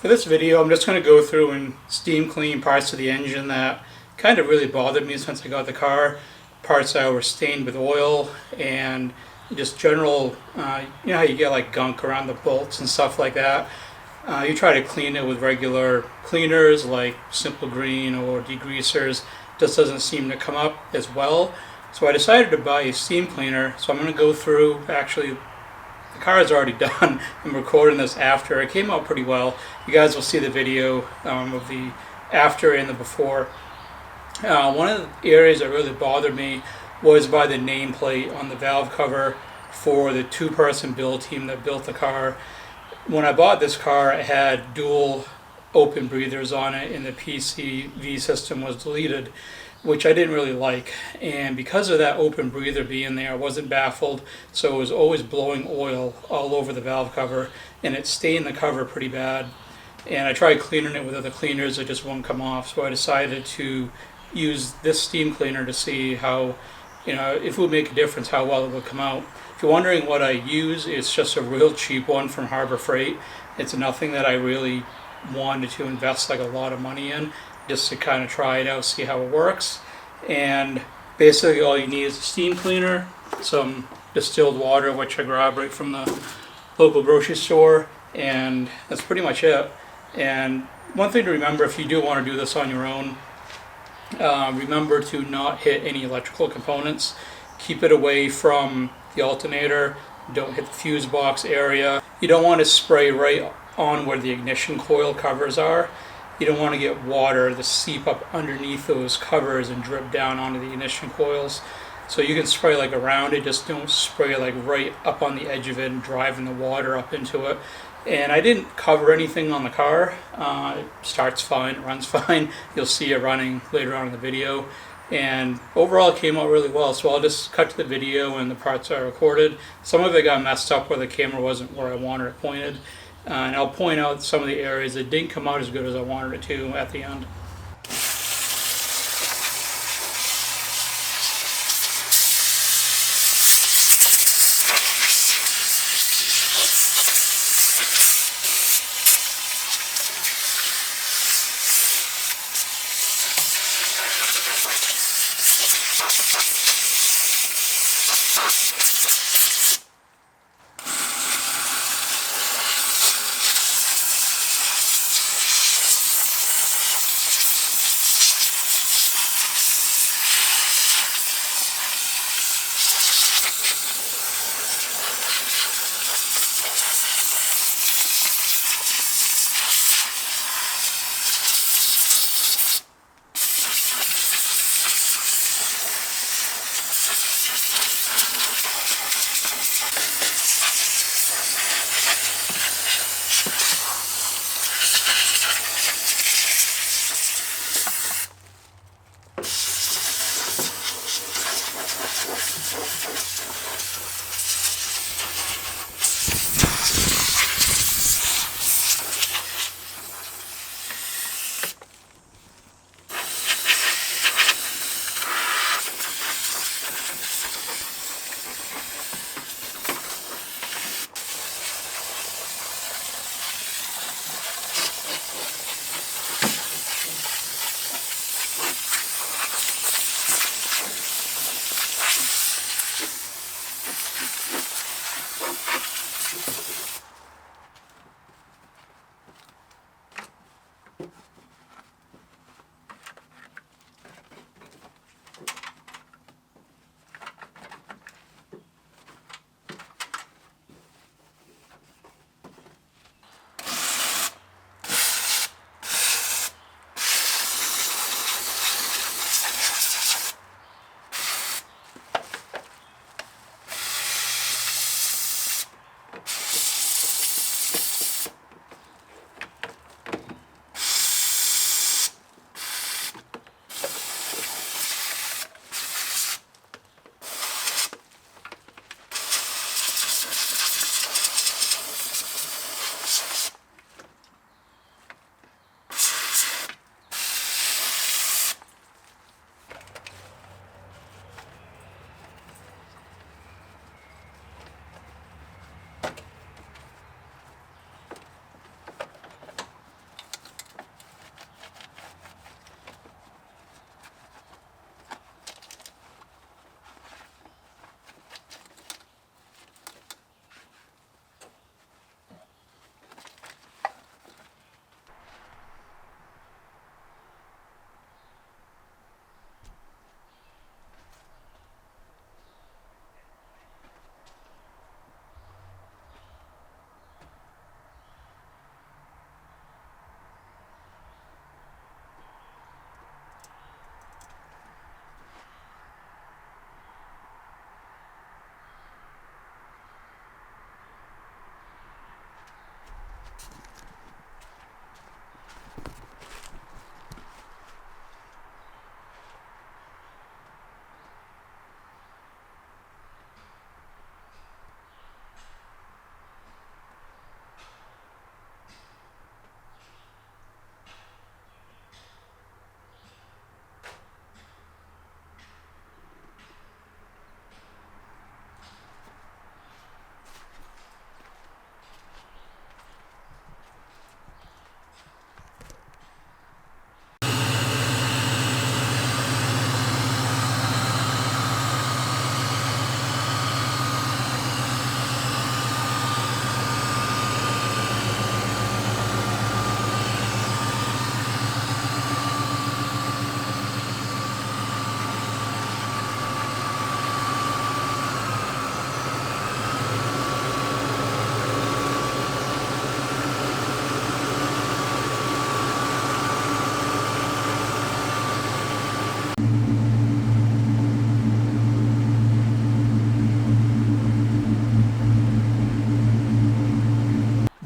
For this video, I'm just going to go through and steam clean parts of the engine that kind of really bothered me since I got the car. Parts that were stained with oil and just general, you know how you get like gunk around the bolts and stuff like that. You try to clean it with regular cleaners like Simple Green or degreasers. Just doesn't seem to come up as well. So I decided to buy a steam cleaner. So I'm going to go through, actually the car is already done. I'm recording this after. It came out pretty well. You guys will see the video of the after and the before. One of the areas that really bothered me was by the nameplate on the valve cover for the two-person build team that built the car. When I bought this car, it had dual open breathers on it and the PCV system was deleted, which I didn't really like. And because of that open breather being there, I wasn't baffled, so it was always blowing oil all over the valve cover, and it stained the cover pretty bad. And I tried cleaning it with other cleaners, it just won't come off, so I decided to use this steam cleaner to see how, if it would make a difference, how well it would come out. If you're wondering what I use, it's just a real cheap one from Harbor Freight. It's nothing that I really wanted to invest like a lot of money in, just to kind of try it out, see how it works. And basically all you need is a steam cleaner, some distilled water, which I grabbed right from the local grocery store, and that's pretty much it. And one thing to remember, if you do want to do this on your own, remember to not hit any electrical components. Keep it away from the alternator. Don't hit the fuse box area. You don't want to spray right on where the ignition coil covers are. You don't want to get water to seep up underneath those covers and drip down onto the ignition coils. So you can spray like around it, just don't spray like right up on the edge of it and driving the water up into it. And I didn't cover anything on the car. It starts fine, it runs fine. You'll see it running later on in the video. And overall it came out really well, so I'll just cut to the video and the parts I recorded. Some of it got messed up where the camera wasn't where I wanted it pointed. And I'll point out some of the areas that didn't come out as good as I wanted it to at the end.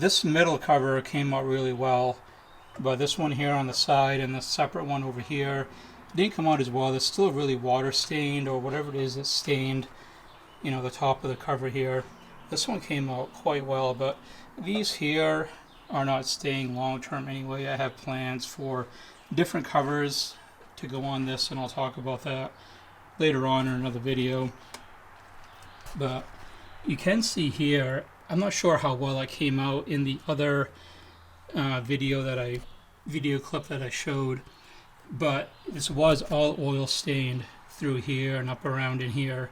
this middle cover came out really well, but this one here on the side and the separate one over here didn't come out as well. It's still really water stained, or whatever it is that's stained, you know, the top of the cover here. This one came out quite well, but these here are not staying long term anyway. I have plans for different covers to go on this, and I'll talk about that later on in another video. But you can see here, I'm not sure how well it came out in the other video clip that I showed, but this was all oil stained through here and up around in here.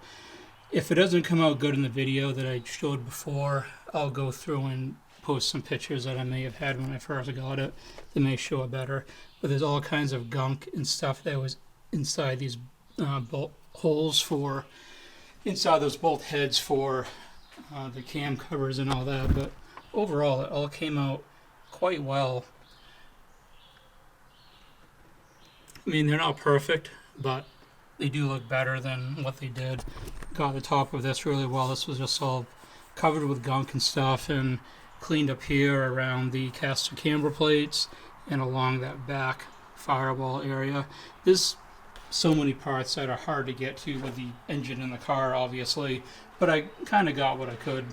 If it doesn't come out good in the video that I showed before, I'll go through and post some pictures that I may have had when I first got it that may show it better. But there's all kinds of gunk and stuff that was inside these bolt holes for, inside those bolt heads for the cam covers and all that. But overall, it all came out quite well. I mean, they're not perfect, but they do look better than what they did. Got the top of this really well. This was just all covered with gunk and stuff, and cleaned up here around the caster camber plates and along that back firewall area. There's so many parts that are hard to get to with the engine in the car, obviously, but I kind of got what I could.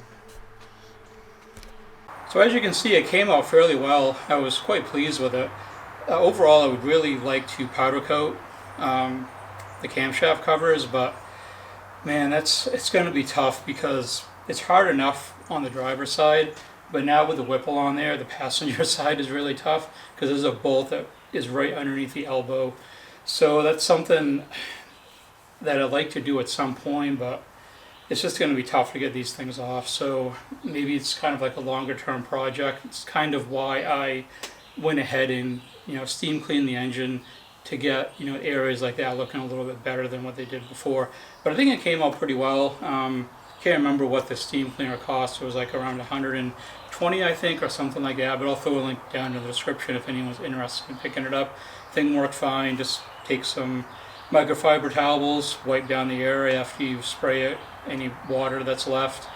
So as you can see, it came out fairly well. I was quite pleased with it. Overall, I would really like to powder coat the camshaft covers, but man, it's going to be tough because it's hard enough on the driver's side, but now with the Whipple on there, the passenger side is really tough because there's a bolt that is right underneath the elbow. So that's something that I'd like to do at some point, but it's just going to be tough to get these things off. So maybe it's kind of like a longer term project. It's kind of why I went ahead and, you know, steam cleaned the engine to get, you know, areas like that looking a little bit better than what they did before. But I think it came out pretty well. Can't remember what the steam cleaner cost. It was like around 120, I think, or something like that. But I'll throw a link down in the description if anyone's interested in picking it up. Thing worked fine. Just take some microfiber towels, wipe down the area after you spray it, any water that's left,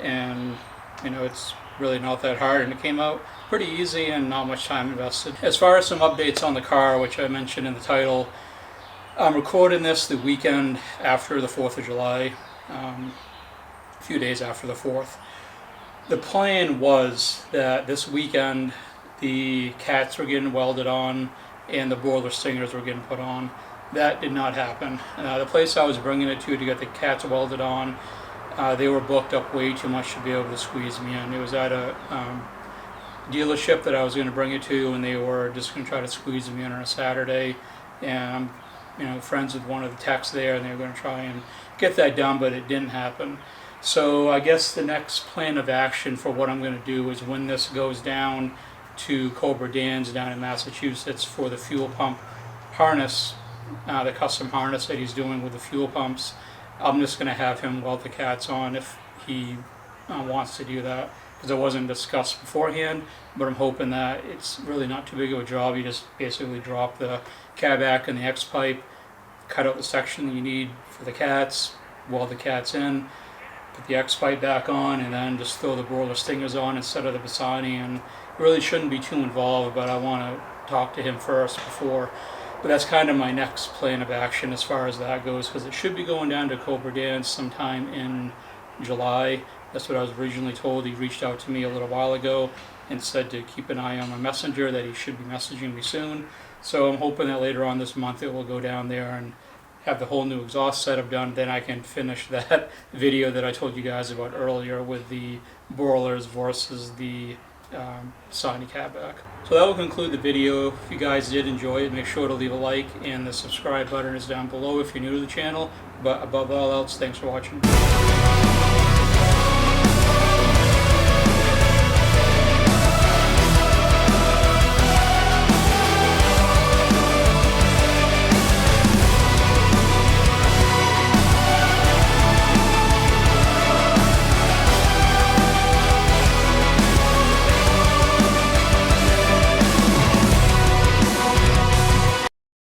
and you know, it's really not that hard, and it came out pretty easy and not much time invested. As far as some updates on the car, which I mentioned in the title, I'm recording this the weekend after the 4th of July, a few days after the 4th. The plan was that this weekend the cats were getting welded on and the boiler stingers were getting put on. That did not happen. The place I was bringing it to get the cats welded on, they were booked up way too much to be able to squeeze me in. It was at a dealership that I was going to bring it to, and they were just going to try to squeeze me in on a Saturday. And I'm, you know, friends with one of the techs there, and they were going to try and get that done, but it didn't happen. So I guess the next plan of action for what I'm going to do is when this goes down to Cobra Dan's down in Massachusetts for the fuel pump harness, the custom harness that he's doing with the fuel pumps, I'm just going to have him weld the cats on if he wants to do that, because it wasn't discussed beforehand. But I'm hoping that it's really not too big of a job. You just basically drop the cab back and the X pipe, cut out the section that you need for the cats, weld the cats in, put the X pipe back on, and then just throw the broiler stingers on instead of the Bassani. And it really shouldn't be too involved, but I want to talk to him first before. But that's kind of my next plan of action as far as that goes, because it should be going down to Cobra Dan's sometime in July. That's what I was originally told. He reached out to me a little while ago and said to keep an eye on my messenger, that he should be messaging me soon. So I'm hoping that later on this month it will go down there and have the whole new exhaust setup done. Then I can finish that video that I told you guys about earlier with the broilers versus the Sony catback. So that will conclude the video. If you guys did enjoy it, make sure to leave a like, and the subscribe button is down below if you're new to the channel. But above all else, thanks for watching.